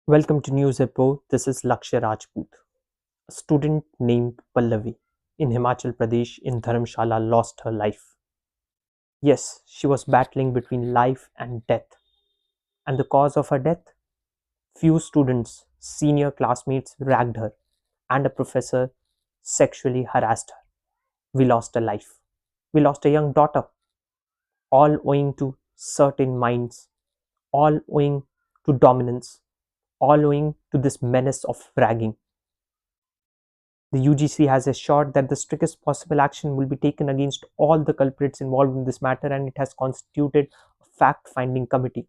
Welcome to NewsHippo. This is Lakshya Rajput. A student named Pallavi in Himachal Pradesh in Dharamshala lost her life. Yes, she was battling between life and death. And the cause of her death? Few students, senior classmates ragged her, and a professor sexually harassed her. We lost a life. We lost a young daughter, all owing to certain minds, all owing to dominance, all owing to this menace of ragging. The UGC has assured that the strictest possible action will be taken against all the culprits involved in this matter, and it has constituted a fact finding committee.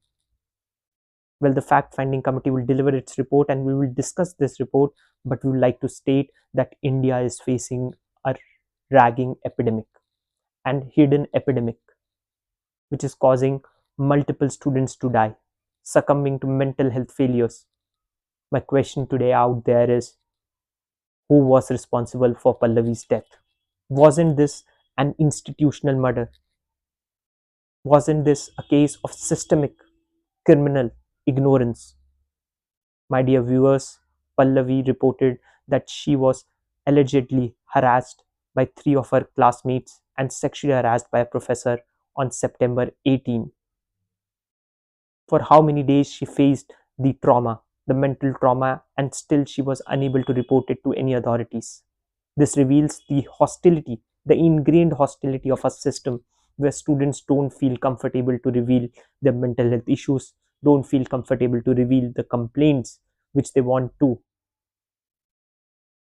Well, the fact finding committee will deliver its report and we will discuss this report, but we would like to state that India is facing a ragging epidemic and hidden epidemic, which is causing multiple students to die, succumbing to mental health failures. My question today out there is, who was responsible for Pallavi's death? Wasn't this an institutional murder? Wasn't this a case of systemic criminal ignorance? My dear viewers, Pallavi reported that she was allegedly harassed by three of her classmates and sexually harassed by a professor on September 18. For how many days she faced the trauma, the mental trauma, and still she was unable to report it to any authorities. This reveals the hostility, the ingrained hostility of a system where students don't feel comfortable to reveal their mental health issues, don't feel comfortable to reveal the complaints which they want to.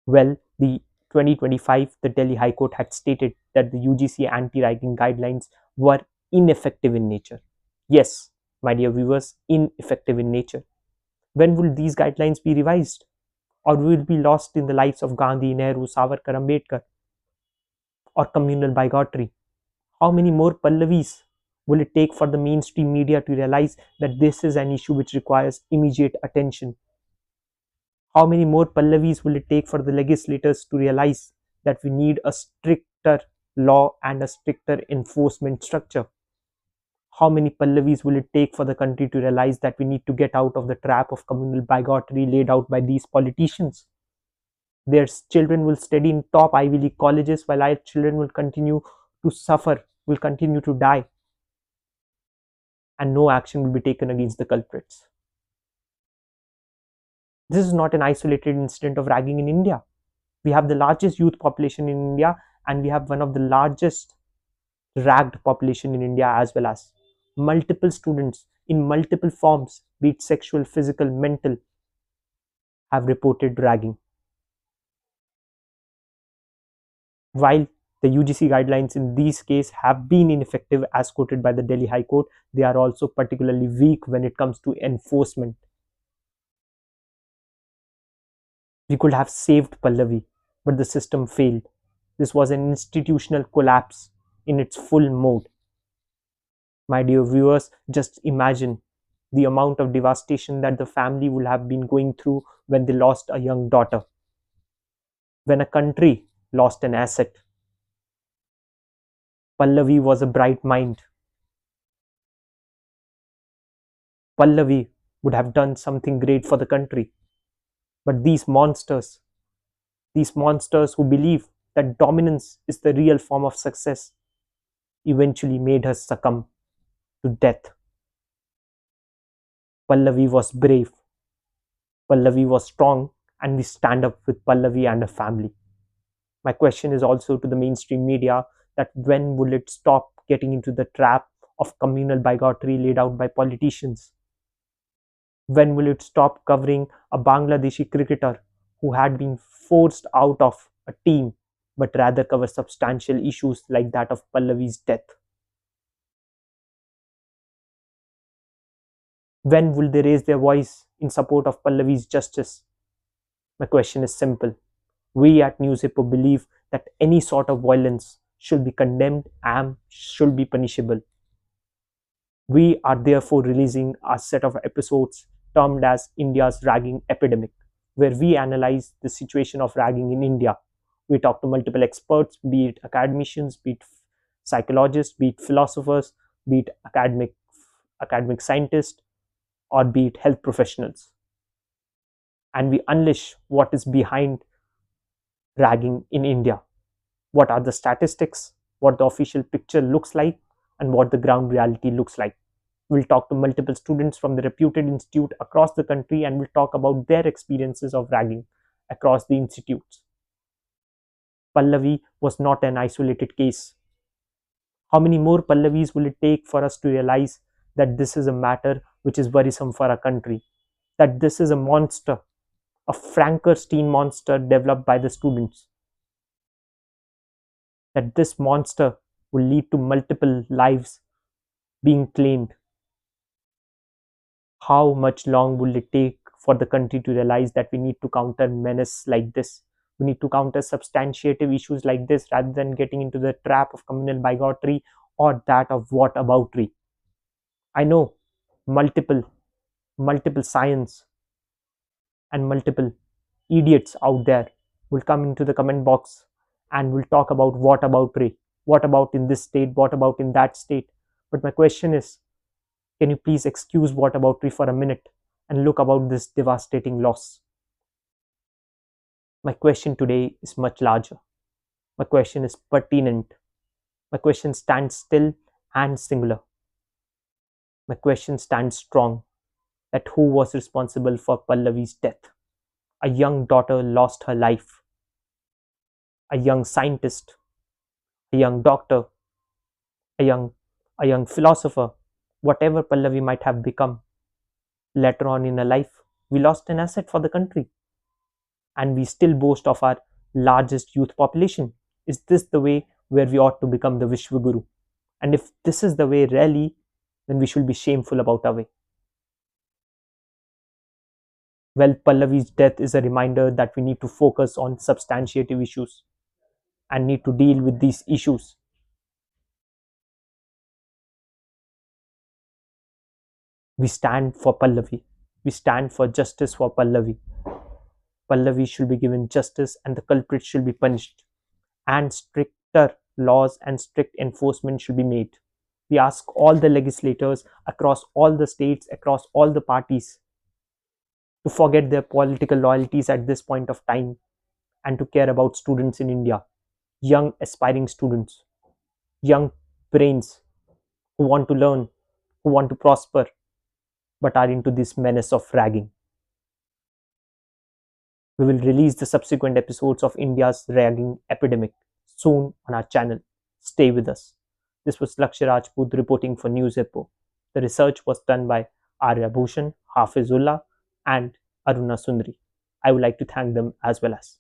Well, the 2025, the Delhi High Court had stated that the UGC anti-ragging guidelines were ineffective in nature. Yes, my dear viewers, ineffective in nature. When will these guidelines be revised? Or will be lost in the lives of Gandhi, Nehru, Savarkar, Ambedkar, or communal bigotry? How many more Pallavis will it take for the mainstream media to realize that this is an issue which requires immediate attention? How many more Pallavis will it take for the legislators to realize that we need a stricter law and a stricter enforcement structure? How many Pallavis will it take for the country to realize that we need to get out of the trap of communal bigotry laid out by these politicians? Their children will study in top Ivy League colleges while our children will continue to suffer, will continue to die, and no action will be taken against the culprits. This is not an isolated incident of ragging in India. We have the largest youth population in India, and we have one of the largest ragged population in India as well. As multiple students in multiple forms, be it sexual, physical, mental, have reported ragging. While the UGC guidelines in these cases have been ineffective as quoted by the Delhi High Court, they are also particularly weak when it comes to enforcement. We could have saved Pallavi, but the system failed. This was an institutional collapse in its full mode. My dear viewers, just imagine the amount of devastation that the family will have been going through when they lost a young daughter, when a country lost an asset. Pallavi was a bright mind. Pallavi would have done something great for the country. But these monsters who believe that dominance is the real form of success, eventually made her succumb to death. Pallavi was brave, Pallavi was strong, and we stand up with Pallavi and her family. My question is also to the mainstream media that when will it stop getting into the trap of communal bigotry laid out by politicians? When will it stop covering a Bangladeshi cricketer who had been forced out of a team but rather cover substantial issues like that of Pallavi's death? When will they raise their voice in support of Pallavi's justice? My question is simple. We at NewsHippo believe that any sort of violence should be condemned and should be punishable. We are therefore releasing a set of episodes termed as India's Ragging Epidemic, where we analyze the situation of ragging in India. We talk to multiple experts, be it academicians, be it psychologists, be it philosophers, be it academic scientists, or be it health professionals. and we unleash what is behind ragging in India. What are the statistics, what the official picture looks like, and what the ground reality looks like. We'll talk to multiple students from the reputed institute across the country and we'll talk about their experiences of ragging across the institutes. Pallavi was not an isolated case. How many more Pallavis will it take for us to realize that this is a matter which is worrisome for our country? That this is a monster, a Frankenstein monster developed by the students? That this monster will lead to multiple lives being claimed? How much long will it take for the country to realize that we need to counter menace like this? We need to counter substantiative issues like this rather than getting into the trap of communal bigotry or that of whataboutery. I know multiple science and multiple idiots out there will come into the comment box and will talk about whataboutery, what about in this state, what about in that state. But my question is, can you please excuse whataboutery for a minute and look about this devastating loss? My question today is much larger. My question is pertinent. My question stands still and singular. My question stands strong, that who was responsible for Pallavi's death? A young daughter lost her life. A young scientist, a young doctor, a young a young philosopher, whatever Pallavi might have become later on in her life, we lost an asset for the country. And we still boast of our largest youth population. Is this the way where we ought to become the Vishwaguru? And if this is the way really, then we should be shameful about our way. Well, Pallavi's death is a reminder that we need to focus on substantiative issues and need to deal with these issues. We stand for Pallavi. We stand for justice for Pallavi. Pallavi should be given justice and the culprits should be punished. And stricter laws and strict enforcement should be made. We ask all the legislators across all the states, across all the parties, to forget their political loyalties at this point of time and to care about students in India, young aspiring students, young brains who want to learn, who want to prosper, but are into this menace of ragging. We will release the subsequent episodes of India's ragging epidemic soon on our channel. Stay with us. This was Lakshya Rajput reporting for NewsHippo. The research was done by Arya Bhushan, Hafizullah, and Aruna Sundri. I would like to thank them as well as.